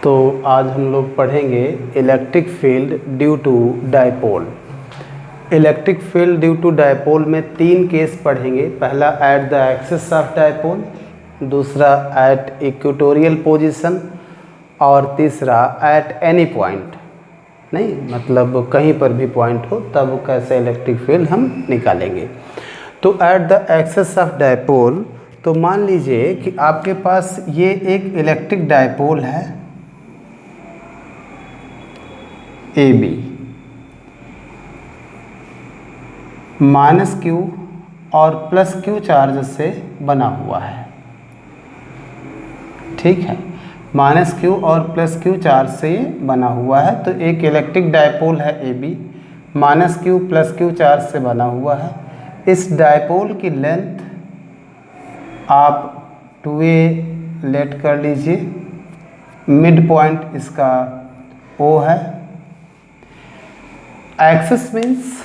तो आज हम लोग पढ़ेंगे electric field due to dipole. Electric field due to dipole में तीन केस पढ़ेंगे। पहला at the axis of dipole, दूसरा एट इक्वेटोरियल पोजीशन और तीसरा एट एनी पॉइंट। नहीं मतलब कहीं पर भी पॉइंट हो तब कैसे इलेक्ट्रिक फील्ड हम निकालेंगे। तो eight the axis of dipole, तो मान लीजिए कि आपके पास ये एक इलेक्ट्रिक डायपोल है ए बी, माइनस क्यू और प्लस क्यू चार्ज से बना हुआ है। ठीक है, माइनस क्यू और प्लस क्यू चार्ज से ये बना हुआ है। तो एक इलेक्ट्रिक डायपोल है A B, minus q plus q charge से बना हुआ है। इस डायपोल की लेंथ आप 2a लेट कर लीजिए, मिड पॉइंट इसका O है। Axis means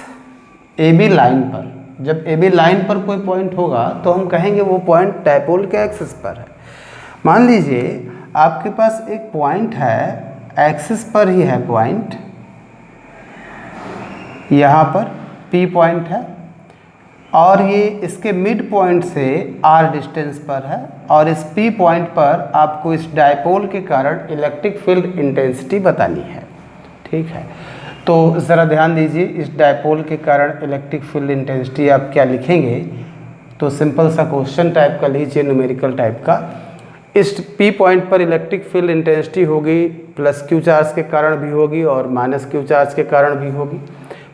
A B line पर, जब ए बी लाइन पर कोई पॉइंट होगा तो हम कहेंगे वो पॉइंट डायपोल के एक्सिस पर है। मान लीजिए आपके पास एक पॉइंट है, एक्सिस पर ही है पॉइंट, यहाँ पर P पॉइंट है और ये इसके मिड पॉइंट से R डिस्टेंस पर है और इस P पॉइंट पर आपको इस डायपोल के कारण इलेक्ट्रिक फील्ड इंटेंसिटी बतानी है। ठीक है, तो ज़रा ध्यान दीजिए, इस डायपोल के कारण इलेक्ट्रिक फील्ड इंटेंसिटी आप क्या लिखेंगे। तो सिंपल सा क्वेश्चन टाइप का लीजिए, न्यूमेरिकल टाइप का। इस P पॉइंट पर इलेक्ट्रिक फील्ड इंटेंसिटी होगी, प्लस क्यू चार्ज के कारण भी होगी और माइनस क्यू चार्ज के कारण भी होगी।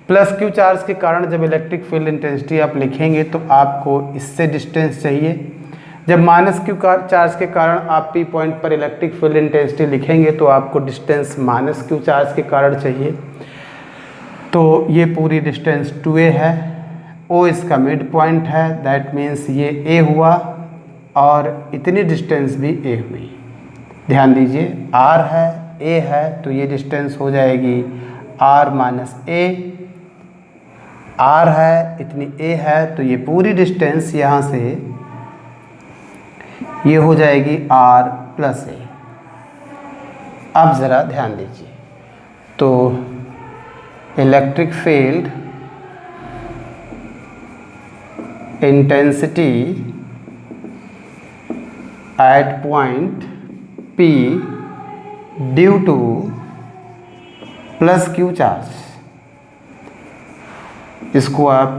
प्लस क्यू चार्ज के कारण जब इलेक्ट्रिक फील्ड इंटेंसिटी आप लिखेंगे तो आपको इससे डिस्टेंस चाहिए। जब माइनस क्यू चार्ज के कारण आप P पॉइंट पर इलेक्ट्रिक फील्ड इंटेंसिटी लिखेंगे तो आपको डिस्टेंस माइनस क्यू चार्ज के कारण चाहिए। तो ये पूरी डिस्टेंस 2a है, O इसका मिड पॉइंट है, दैट मीन्स ये A हुआ और इतनी डिस्टेंस भी A हुई। ध्यान दीजिए, R है A है तो ये डिस्टेंस हो जाएगी R माइनस A, R है इतनी A है तो ये पूरी डिस्टेंस यहाँ से ये हो जाएगी R प्लस A। अब ज़रा ध्यान दीजिए, तो electric field intensity at point P due to plus q charge, इसको आप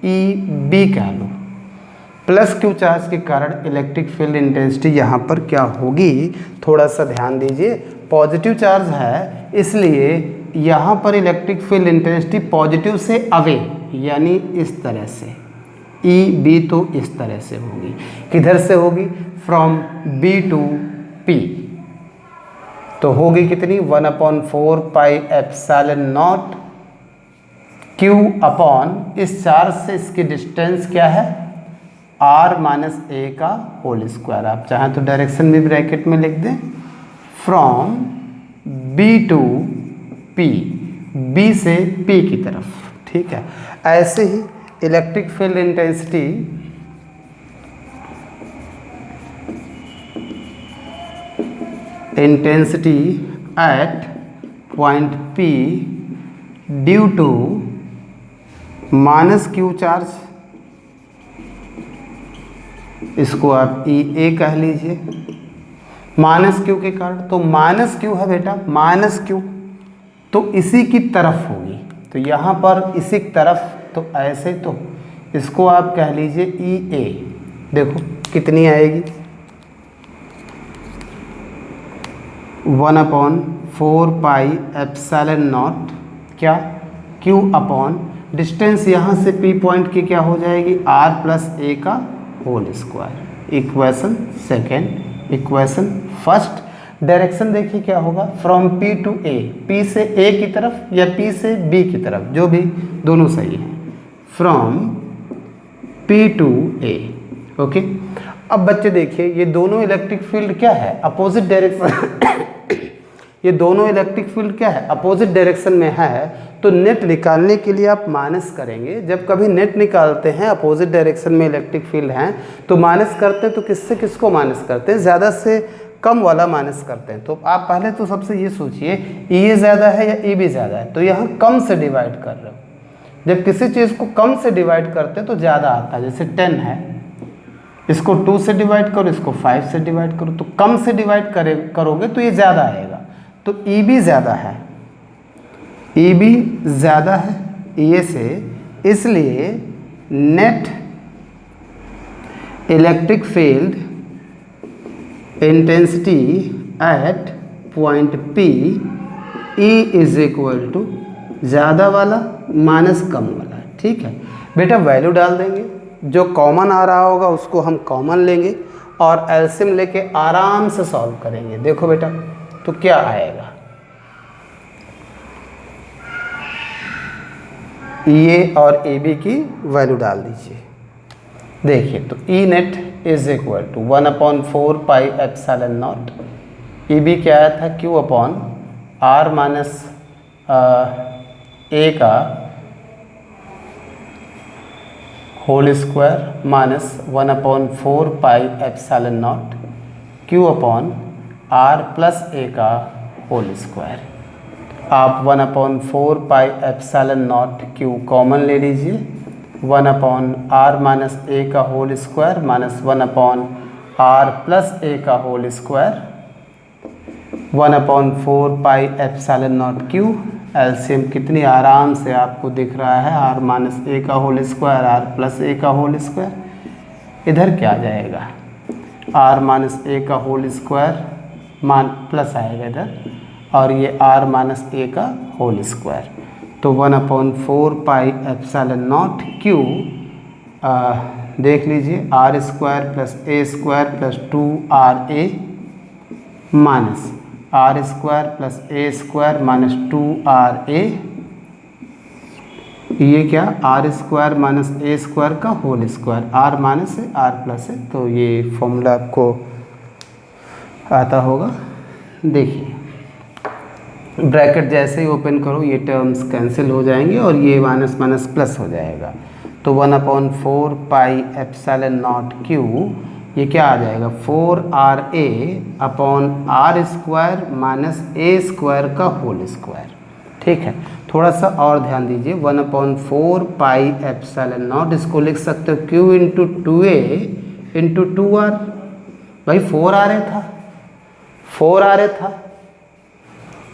EB कह लो। प्लस क्यू चार्ज के कारण इलेक्ट्रिक फील्ड इंटेंसिटी यहाँ पर क्या होगी, थोड़ा सा ध्यान दीजिए। पॉजिटिव चार्ज है इसलिए यहाँ पर इलेक्ट्रिक फील्ड इंटेंसिटी पॉजिटिव से अवे, यानी इस तरह से EB तो इस तरह से होगी। किधर से होगी, फ्रॉम B टू P। तो होगी कितनी, 1/4 pi epsilon not Q upon इस चार्ज से इसकी डिस्टेंस क्या है, R माइनस A का होल स्क्वायर। आप चाहें तो डायरेक्शन भी ब्रैकेट में लिख दें, from B to P, B से P की तरफ। ठीक है, ऐसे ही electric field intensity at point P due to minus Q charge, इसको आप EA कह लीजिए, माइनस क्यू के कारण। तो माइनस क्यू है बेटा, माइनस क्यू तो इसी की तरफ होगी, तो यहाँ पर इसी की तरफ, तो ऐसे तो इसको आप कह लीजिए EA। देखो कितनी आएगी, 1/4 पाई एप्सिलॉन नॉट क्या, Q अपॉन डिस्टेंस यहाँ से P पॉइंट की क्या हो जाएगी, R प्लस A का whole square. Equation second. Equation first, direction देखिए क्या होगा, from P to A, P से A की तरफ या P से B की तरफ, जो भी, दोनों सही है, from P to A। Okay, अब बच्चे देखिए ये दोनों इलेक्ट्रिक फील्ड क्या है, अपोजिट डायरेक्शन ये दोनों इलेक्ट्रिक फील्ड क्या है, अपोजिट डायरेक्शन में है। तो नेट निकालने के लिए आप माइनस करेंगे। जब कभी नेट निकालते हैं अपोजिट डायरेक्शन में इलेक्ट्रिक फील्ड हैं तो माइनस करते हैं, तो किससे किसको माइनस करते हैं, ज़्यादा से कम वाला माइनस करते हैं। तो आप पहले तो सबसे ये सोचिए ये ज़्यादा है या ए बी ज़्यादा है, तो यहाँ कम से डिवाइड कर रहे हो। जब किसी चीज़ को कम से डिवाइड करते हैं तो ज़्यादा आता है। जैसे 10 है, इसको 2 से डिवाइड करो, इसको 5 से डिवाइड करो, तो कम से डिवाइड करोगे तो ये ज़्यादा आएगा। तो ई बी ज़्यादा है, ई बी ज़्यादा है ए से, इसलिए net electric field intensity at point P E is equal to ज़्यादा वाला माइनस कम वाला। ठीक है बेटा, वैल्यू डाल देंगे, जो कॉमन आ रहा होगा उसको हम कॉमन लेंगे और एलसीएम लेके आराम से सॉल्व करेंगे। देखो बेटा, तो क्या आएगा, ए और ए बी की वैल्यू डाल दीजिए। देखिए, तो E net is equal to 1/4 pi epsilon not, E B क्या आया था, Q upon R minus A का whole square minus 1/4 pi epsilon not Q upon R plus A का होल स्क्वायर। आप 1/4 pi epsilon not Q common ले लीजिए, 1/r minus A का whole square minus 1/r plus A का whole square, 1/4 pi epsilon not Q. LCM कितनी आराम से आपको दिख रहा है, r माइनस ए का whole square r plus A का होल स्क्वायर। इधर क्या आ जाएगा, r माइनस ए का होल स्क्वायर मान प्लस आएगा इधर, और ये r माइनस ए का होल स्क्वायर। तो 1/4 पाई एप्सिलॉन नॉट क्यू, देख लीजिए r square plus a square plus 2ra minus r square plus a square minus 2ra, ये क्या, are square minus A square का होल स्क्वायर, आर माइनस है r plus है, तो ये फॉर्मूला आपको आता होगा। देखिए, ब्रैकेट जैसे ही ओपन करो ये टर्म्स कैंसिल हो जाएंगे और ये माइनस माइनस प्लस हो जाएगा। तो 1/4 पाई एप्सिलॉन नॉट क्यू, ये क्या आ जाएगा, 4ra upon are square minus A square का होल स्क्वायर। ठीक है, थोड़ा सा और ध्यान दीजिए, 1/4 पाई एप्सिलॉन नॉट, इसको लिख सकते हो q into 2a into 2r। भाई 4ra था, 4ra था,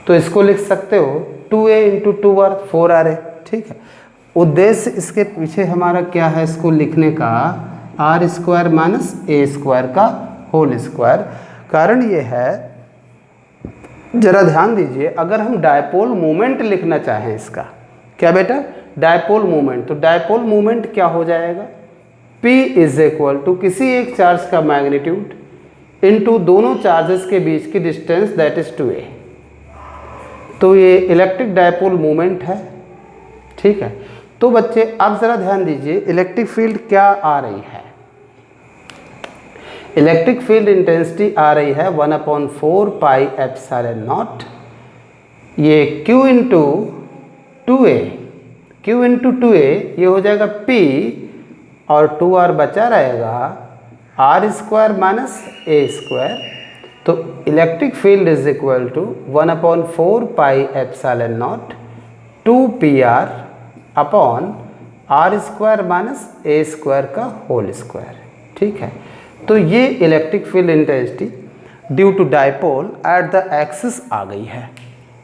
तो इसको लिख सकते हो 2a इंटू 2r 4ra। ठीक है, उद्देश्य इसके पीछे हमारा क्या है, इसको लिखने का, आर स्क्वायर माइनस ए स्क्वायर का होल स्क्वायर। कारण ये है, जरा ध्यान दीजिए, अगर हम डायपोल मोमेंट लिखना चाहें इसका, क्या बेटा, डायपोल मोमेंट, तो डायपोल मोमेंट क्या हो जाएगा, P इज इक्वल टू किसी एक चार्ज का मैग्नीट्यूड इनटू दोनों चार्जेस के बीच की डिस्टेंस दैट इज 2a। तो ये इलेक्ट्रिक डायपोल मोमेंट है। ठीक है, तो बच्चे आप ज़रा ध्यान दीजिए, इलेक्ट्रिक फील्ड क्या आ रही है, इलेक्ट्रिक फील्ड इंटेंसिटी आ रही है 1/4 पाई एप्सिलॉन नॉट, ये Q into 2a, Q into 2a ये हो जाएगा P और 2r बचा रहेगा r स्क्वायर माइनस ए स्क्वायर। तो electric field is equal to 1/4 pi epsilon not 2pr upon are square minus A square का होल स्क्वायर। ठीक है, तो ये electric field intensity due to dipole at the axis आ गई है।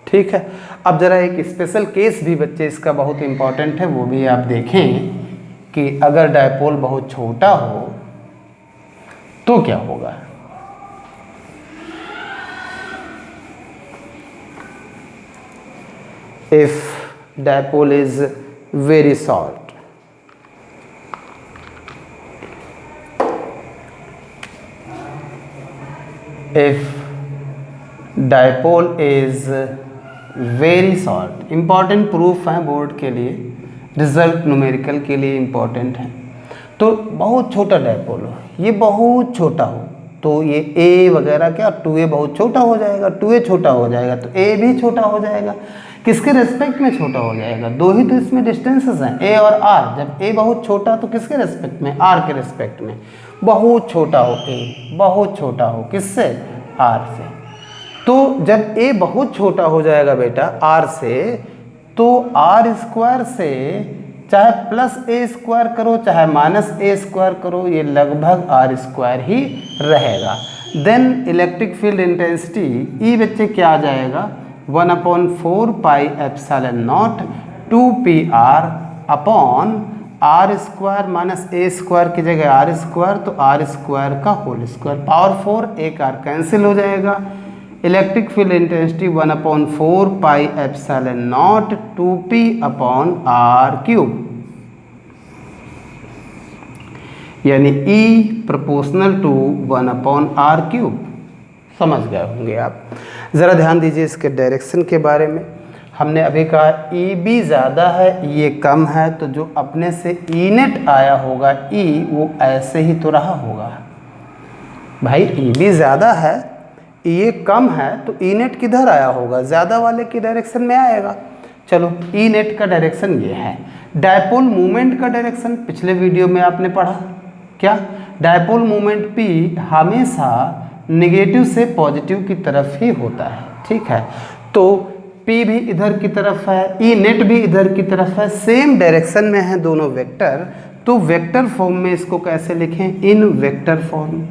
ठीक है, अब ज़रा एक स्पेशल केस भी बच्चे इसका बहुत इम्पॉर्टेंट है, वो भी आप देखें कि अगर डायपोल बहुत छोटा हो तो क्या होगा। If dipole is very short, if dipole is very short, important proof है बोर्ड के लिए, रिजल्ट न्यूमेरिकल के लिए इम्पोर्टेंट है। तो बहुत छोटा डायपोल हो, ये बहुत छोटा हो, तो ये a वगैरह क्या 2a बहुत छोटा हो जाएगा, 2a छोटा हो जाएगा तो a भी छोटा हो जाएगा। किसके रेस्पेक्ट में छोटा हो जाएगा, दो ही तो इसमें डिस्टेंसेस हैं, a और r। जब a बहुत छोटा तो किसके रेस्पेक्ट में, r के रेस्पेक्ट में। बहुत छोटा हो a, बहुत छोटा हो किससे, आर से। तो जब ए बहुत छोटा हो जाएगा बेटा आर से, तो आर स्क्वायर से चाहे प्लस ए स्क्वायर करो चाहे माइनस ए स्क्वायर करो, ये लगभग आर स्क्वायर ही रहेगा। Then electric field intensity E बच्चे क्या आ जाएगा, 1/4 pi epsilon naught 2πr upon are square minus A square की जगह आर स्क्वायर, तो आर स्क्वायर का होल स्क्वायर, पावर 4, एक आर कैंसिल हो जाएगा। Electric field intensity 1/4 pi epsilon naught 2p upon r cube, यानी E proportional to 1/r cube. समझ गए होंगे आप। ज़रा ध्यान दीजिए इसके डायरेक्शन के बारे में। हमने अभी कहा EB ज़्यादा है ये कम है, तो जो अपने से E नेट आया होगा E वो ऐसे ही तो रहा होगा भाई। EB ज़्यादा है ये कम है, तो E नेट किधर आया होगा, ज़्यादा वाले की डायरेक्शन में आएगा। चलो E नेट का डायरेक्शन ये है। डायपोल मूवमेंट का डायरेक्शन पिछले वीडियो में आपने पढ़ा क्या, डायपोल मूवमेंट P हमेशा नेगेटिव से पॉजिटिव की तरफ ही होता है, ठीक है। तो P भी इधर की तरफ है, E नेट भी इधर की तरफ है, सेम डायरेक्शन में है दोनों वेक्टर। तो वेक्टर फॉर्म में इसको कैसे लिखें, in vector form.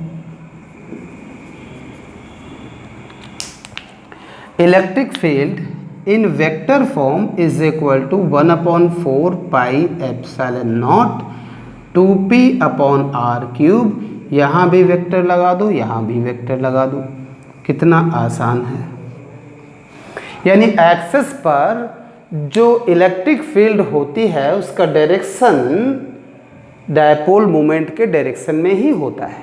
Electric field in vector form is equal to 1/4 pi epsilon naught 2p upon r cube. यहाँ भी वेक्टर लगा दो, यहाँ भी वेक्टर लगा दो, कितना आसान है। यानी एक्सिस पर जो इलेक्ट्रिक फील्ड होती है उसका डायरेक्शन डायपोल मोमेंट के डायरेक्शन में ही होता है,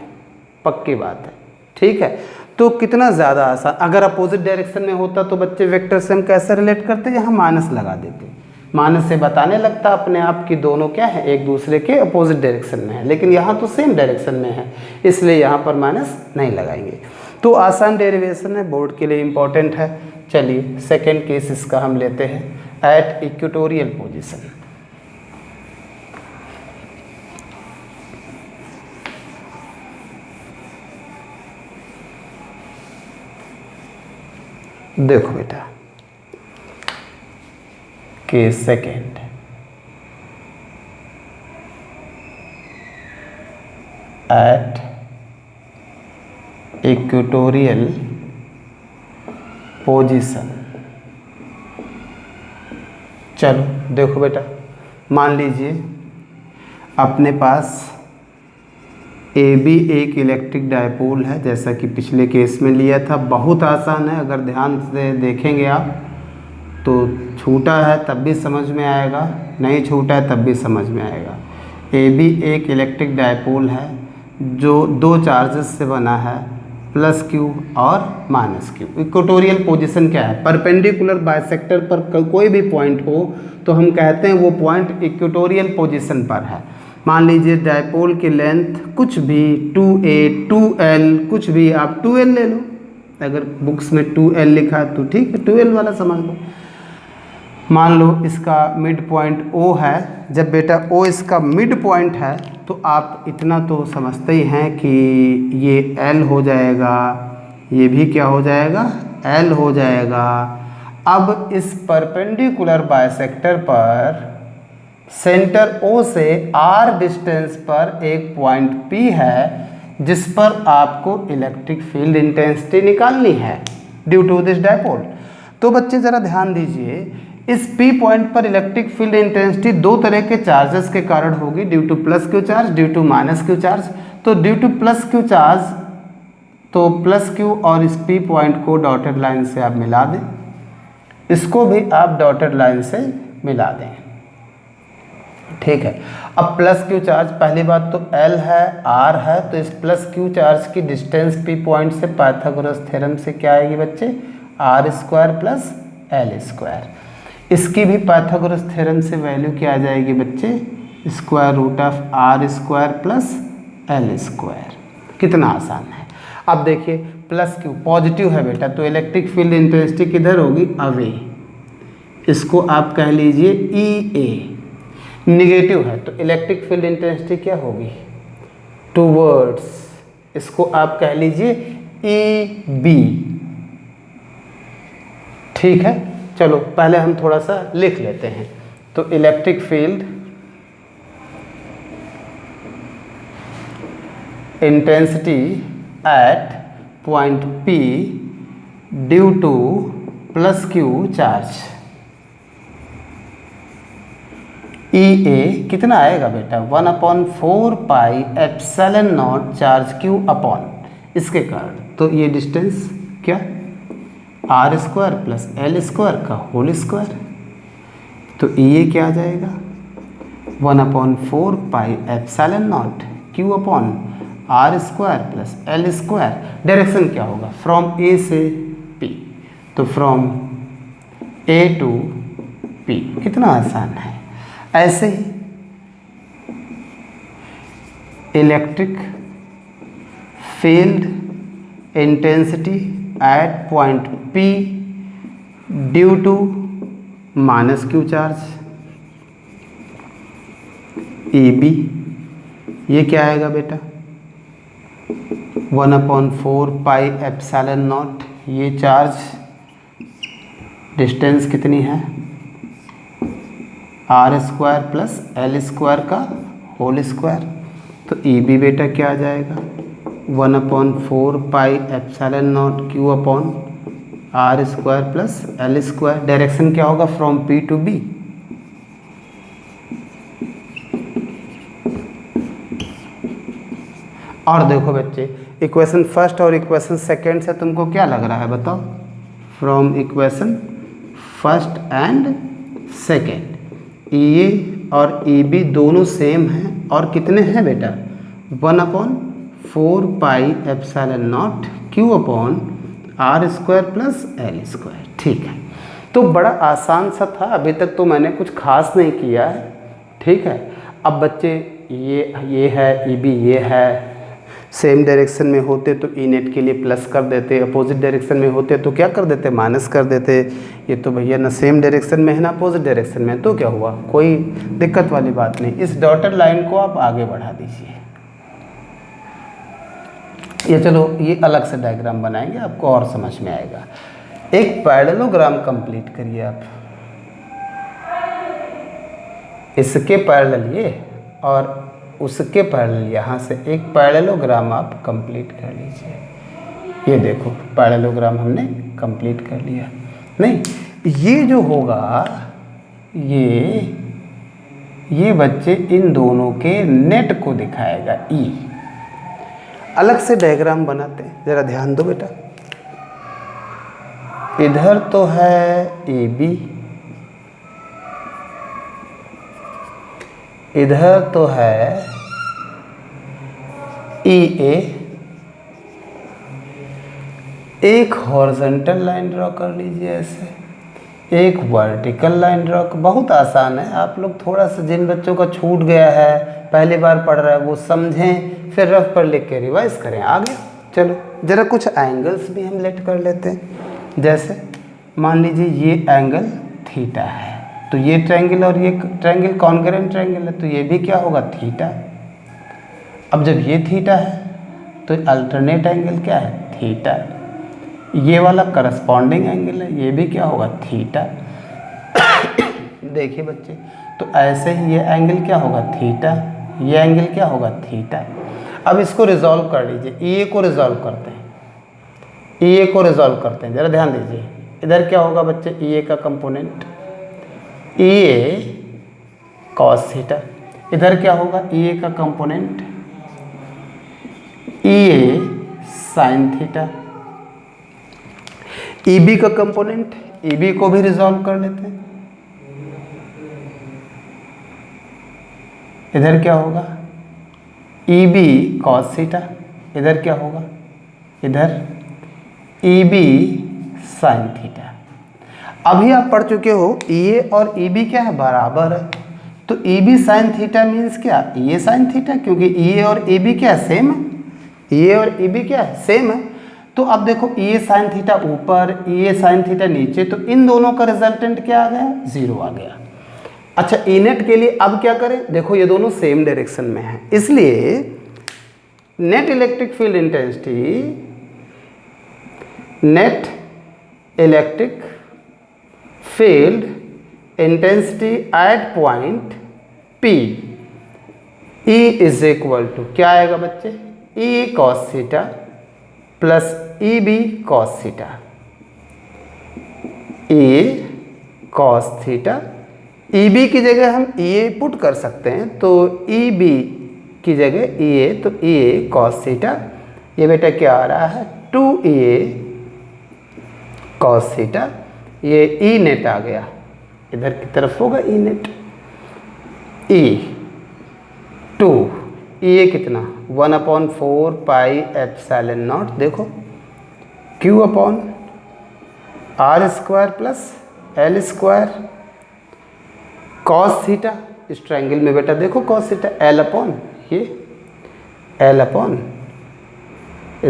पक्की बात है, ठीक है। तो कितना ज़्यादा आसान। अगर अपोजिट डायरेक्शन में होता तो बच्चे वेक्टर से हम कैसे रिलेट करते, यहाँ माइनस लगा देते, माइनस से बताने लगता अपने आप कि दोनों क्या है, एक दूसरे के अपोजिट डायरेक्शन में है। लेकिन यहाँ तो सेम डायरेक्शन में है, इसलिए यहाँ पर माइनस नहीं लगाएंगे। तो आसान डेरिवेशन है, बोर्ड के लिए इम्पॉर्टेंट है। चलिए सेकेंड केस इसका हम लेते हैं, एट इक्वेटोरियल पोजीशन। देखो बेटा case second, eight equatorial position. चलो देखो बेटा, मान लीजिए अपने पास AB एक इलेक्ट्रिक डायपोल है, जैसा कि पिछले केस में लिया था। बहुत आसान है, अगर ध्यान से देखेंगे आप तो छूटा है तब भी समझ में आएगा, नहीं छूटा है तब भी समझ में आएगा। AB एक इलेक्ट्रिक डायपोल है जो दो चार्जेस से बना है, प्लस Q और माइनस Q। इक्वेटोरियल पोजीशन क्या है, परपेंडिकुलर बाइसेक्टर पर कोई भी पॉइंट हो तो हम कहते हैं वो पॉइंट इक्वेटोरियल पोजीशन पर है। मान लीजिए डायपोल की लेंथ कुछ भी 2a 2l कुछ भी, आप 2l ले लो, अगर बुक्स में 2l लिखा है तो ठीक है 2l वाला समझ लो। मान लो इसका मिड पॉइंट O है, जब बेटा O इसका मिड पॉइंट है तो आप इतना तो समझते ही हैं कि ये L हो जाएगा, ये भी क्या हो जाएगा, L हो जाएगा। अब इस परपेंडिकुलर बाइसेक्टर पर सेंटर O से R डिस्टेंस पर एक पॉइंट P है जिस पर आपको इलेक्ट्रिक फील्ड इंटेंसिटी निकालनी है ड्यू टू दिस डायपोल। तो बच्चे ज़रा ध्यान दीजिए, इस P पॉइंट पर इलेक्ट्रिक फील्ड इंटेंसिटी दो तरह के चार्जेस के कारण होगी, due to plus Q charge, due to minus Q charge. तो due to plus Q charge, तो प्लस Q और इस P पॉइंट को डॉटेड लाइन से आप मिला दें, इसको भी आप डॉटेड लाइन से मिला दें, ठीक है। अब प्लस Q चार्ज, पहली बात तो L है R है, तो इस प्लस Q चार्ज की डिस्टेंस P पॉइंट से पाइथागोरस थ्योरम से क्या आएगी बच्चे, R square plus L square. इसकी भी पाइथागोरस थ्योरम से वैल्यू क्या आ जाएगी बच्चे, square root of R square plus L square. कितना आसान है। अब देखिए प्लस Q पॉजिटिव है बेटा, तो इलेक्ट्रिक फील्ड इंटेंसिटी किधर होगी, अवे, इसको आप कह लीजिए EA। निगेटिव है तो इलेक्ट्रिक फील्ड इंटेंसिटी क्या होगी, टूवर्ड्स, इसको आप कह लीजिए ई बी। ठीक है, चलो पहले हम थोड़ा सा लिख लेते हैं। तो electric field intensity at point P due to plus Q charge, E A कितना आएगा बेटा 1/4 pi epsilon not charge Q upon इसके कारण। तो ये डिस्टेंस क्या are square plus L square का होल स्क्वायर। तो ये क्या आ जाएगा 1/4 pi epsilon not Q upon are square plus L square. Direction क्या होगा फ्रॉम ए से P, तो फ्रॉम ए टू P। कितना आसान है। ऐसे ही electric field intensity at point P due to minus Q charge A B, ये क्या आएगा बेटा 1/4 पाई एप्सिलॉन नॉट, ये चार्ज डिस्टेंस कितनी है R square plus L square का होल स्क्वायर। तो ई बी बेटा क्या आ जाएगा 1/4 pi epsilon not Q upon are square plus L square. Direction क्या होगा फ्रॉम P टू B। और देखो बच्चे इक्वेशन फर्स्ट और इक्वेशन सेकेंड से तुमको क्या लग रहा है बताओ। From equation first and second A और ए बी दोनों सेम हैं और कितने हैं बेटा 1/4 pi epsilon not Q upon are square plus L square. ठीक है, तो बड़ा आसान सा था, अभी तक तो मैंने कुछ खास नहीं किया है। ठीक है, अब बच्चे ये है ई बी, ये है सेम डायरेक्शन में होते तो ई नेट के लिए प्लस कर देते, अपोजिट डायरेक्शन में होते तो क्या कर देते माइनस कर देते। ये तो भैया ना सेम डायरेक्शन में है ना अपोजिट डायरेक्शन में, तो क्या हुआ कोई दिक्कत वाली बात नहीं। इस डॉटेड लाइन को आप आगे बढ़ा दीजिए। ये चलो ये अलग से डायग्राम बनाएंगे, आपको और समझ में आएगा। एक पैरेललोग्राम कंप्लीट करिए आप, इसके पैरेलल ये और उसके पैरेलल यहाँ से एक पैरेललोग्राम आप कंप्लीट कर लीजिए। ये देखो पैरेललोग्राम हमने कंप्लीट कर लिया। नहीं ये जो होगा ये बच्चे इन दोनों के नेट को दिखाएगा ई। अलग से डायग्राम बनाते हैं, जरा ध्यान दो बेटा। इधर तो है ए बी, इधर तो है ई ए। एक हॉरिजॉन्टल लाइन ड्रॉ कर लीजिए ऐसे, एक वर्टिकल लाइन ड्रॉ। बहुत आसान है, आप लोग थोड़ा सा जिन बच्चों का छूट गया है पहली बार पढ़ रहा है वो समझें, फिर रफ पर लिख के रिवाइज करें आगे। चलो जरा कुछ एंगल्स भी हम लेट कर लेते हैं। जैसे मान लीजिए ये एंगल थीटा है, तो ये ट्रायंगल और ये ट्रायंगल कॉन्ग्रुएंट ट्रायंगल है, तो ये भी क्या होगा थीटा। अब जब ये थीटा है तो अल्टरनेट एंगल क्या है थीटा। ये वाला करस्पॉन्डिंग एंगल है, ये भी क्या होगा थीटा। देखिए बच्चे, तो ऐसे ही ये एंगल क्या होगा थीटा, ये एंगल क्या होगा थीटा। अब इसको रिजॉल्व कर लीजिए, ई को रिजॉल्व करते हैं, ई को रिजॉल्व करते हैं, जरा ध्यान दीजिए। इधर क्या होगा बच्चे ई का कंपोनेंट ई ए कॉस थीटा, इधर क्या होगा ई का कंपोनेंट ई ए साइन थीटा। ई बी का कंपोनेंट ई बी को भी रिजॉल्व कर लेते हैं। इधर क्या होगा ई बी कॉस थीटा, इधर क्या होगा इधर ई बी साइन थीटा। अभी आप पढ़ चुके हो ई ए और ई बी क्या है बराबर है, तो E B sine theta means क्या ई ए साइन थीटा, क्योंकि ई ए और ई बी क्या है सेम है, ई ए और ई बी क्या है सेम है। तो अब देखो ई ए साइन थीटा ऊपर ई ए साइन थीटा नीचे, तो इन दोनों का रिजल्टेंट क्या आ गया 0 आ गया। अच्छा ई नेट के लिए अब क्या करें, देखो ये दोनों सेम डायरेक्शन में है, इसलिए net electric field intensity net electric field intensity at point P E is equal to क्या आएगा बच्चे, E cos theta plus EB cos theta, E cos theta, EB की जगह हम EA पुट कर सकते हैं, तो EB की जगह EA, तो EA cos थीटा, ये बेटा क्या आ रहा है 2EA cos थीटा, ये E नेट आ गया, इधर की तरफ होगा E नेट, E 2 ये कितना 1/4 पाई एप्सिलॉन नॉट, देखो Q upon R square plus L square cos theta, इस ट्रायंगल में बेटा देखो कॉस थीटा L अपॉन ये L upon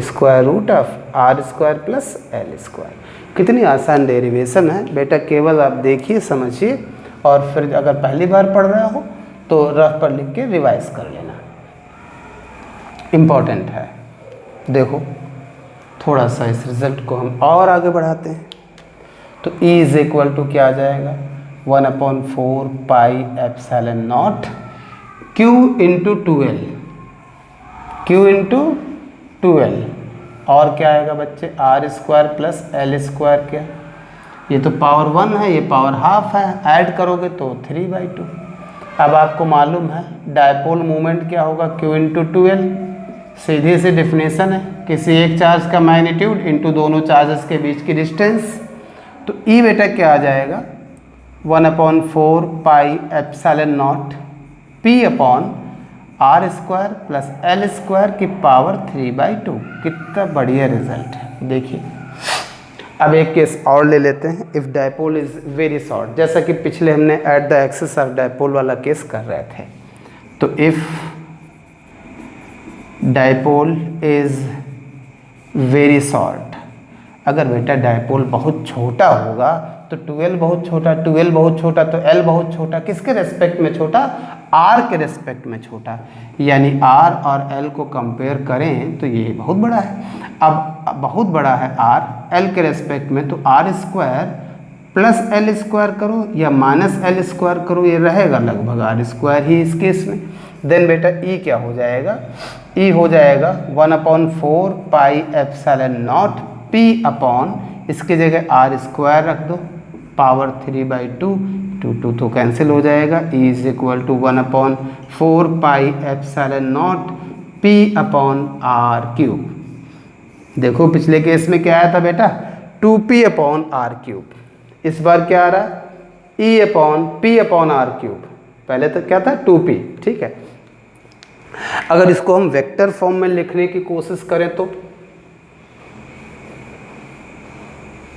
square root of R square plus L square. कितनी आसान डेरिवेशन है बेटा, केवल आप देखिए समझिए, और फिर अगर पहली बार पढ़ रहा हो तो रफ पर लिख के रिवाइज कर लेना, इम्पॉर्टेंट है। देखो थोड़ा सा इस रिजल्ट को हम और आगे बढ़ाते हैं, तो E इज इक्वल टू क्या आ जाएगा 1/4 pi epsilon not Q into 2L, Q into 2L, और क्या आएगा बच्चे R square plus L square, क्या ये तो पावर 1 है, ये पावर हाफ है, ऐड करोगे तो 3/2। अब आपको मालूम है डायपोल मोमेंट क्या होगा, Q इंटू 2L, सीधी सी डिफिनेशन है, किसी एक चार्ज का मैग्नीट्यूड इंटू दोनों चार्जेस के बीच की डिस्टेंस, तो E बेटा क्या आ जाएगा 1/4 pi epsilon naught P upon R square plus L square की पावर 3/2। कितना बढ़िया रिजल्ट है, देखिए। अब एक केस और ले लेते हैं, if dipole is very short, जैसा कि पिछले हमने eight the axis of dipole वाला केस कर रहे थे। तो if dipole is very short, अगर बेटा डायपोल बहुत छोटा होगा तो 2L बहुत छोटा, 2L बहुत छोटा तो L बहुत छोटा, किसके रेस्पेक्ट में छोटा, R के रेस्पेक्ट में छोटा, यानी R और L को कंपेयर करें तो ये बहुत बड़ा है। अब बहुत बड़ा है R L के रेस्पेक्ट में, तो R square plus L square करो या माइनस L स्क्वायर करो, ये रहेगा लगभग R स्क्वायर ही इस केस में। देन बेटा E क्या हो जाएगा, E हो जाएगा 1/4 pi epsilon naught P upon, इसकी जगह R स्क्वायर रख दो, पावर 3/2, 2 तो कैंसिल हो जाएगा, E is equal to 1/4 pi epsilon naught P upon R cube. देखो पिछले केस में क्या आया था बेटा 2P अपॉन R क्यूब, इस बार क्या आ रहा है E upon P upon R cube, पहले तो क्या था 2P, ठीक है। अगर इसको हम वेक्टर फॉर्म में लिखने की कोशिश करें तो,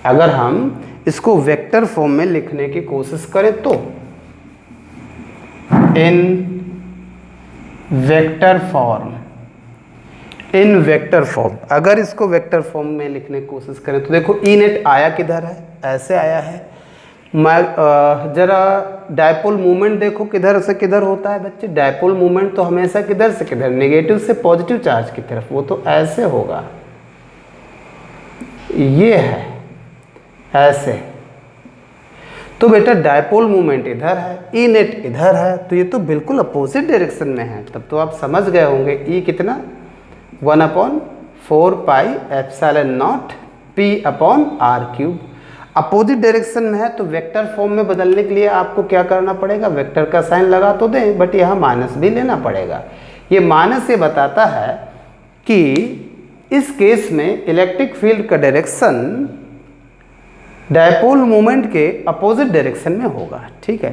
अगर हम इसको वेक्टर फॉर्म में लिखने की कोशिश करें तो, इन वेक्टर फॉर्म, इन वेक्टर फॉर्म, अगर इसको वेक्टर फॉर्म में लिखने की कोशिश करें तो देखो E नेट आया किधर है, ऐसे आया है। मैं जरा डायपोल मूवमेंट देखो किधर से किधर होता है बच्चे, डायपोल मूवमेंट तो हमेशा किधर से किधर, नेगेटिव से पॉजिटिव चार्ज की तरफ, वो तो ऐसे होगा, ये है ऐसे। तो बेटा डायपोल मूवमेंट इधर है, E नेट इधर है, तो ये तो बिल्कुल अपोजिट डायरेक्शन में है। तब तो आप समझ गए होंगे E कितना 1/4 pi epsilon naught P upon R cube. Opposite direction में है तो वेक्टर फॉर्म में बदलने के लिए आपको क्या करना पड़ेगा, वेक्टर का साइन लगा तो दें, बट यहाँ माइनस भी लेना पड़ेगा। ये माइनस ये बताता है कि इस केस में इलेक्ट्रिक फील्ड का डायरेक्शन डायपोल मोमेंट के अपोजिट डायरेक्शन में होगा, ठीक है।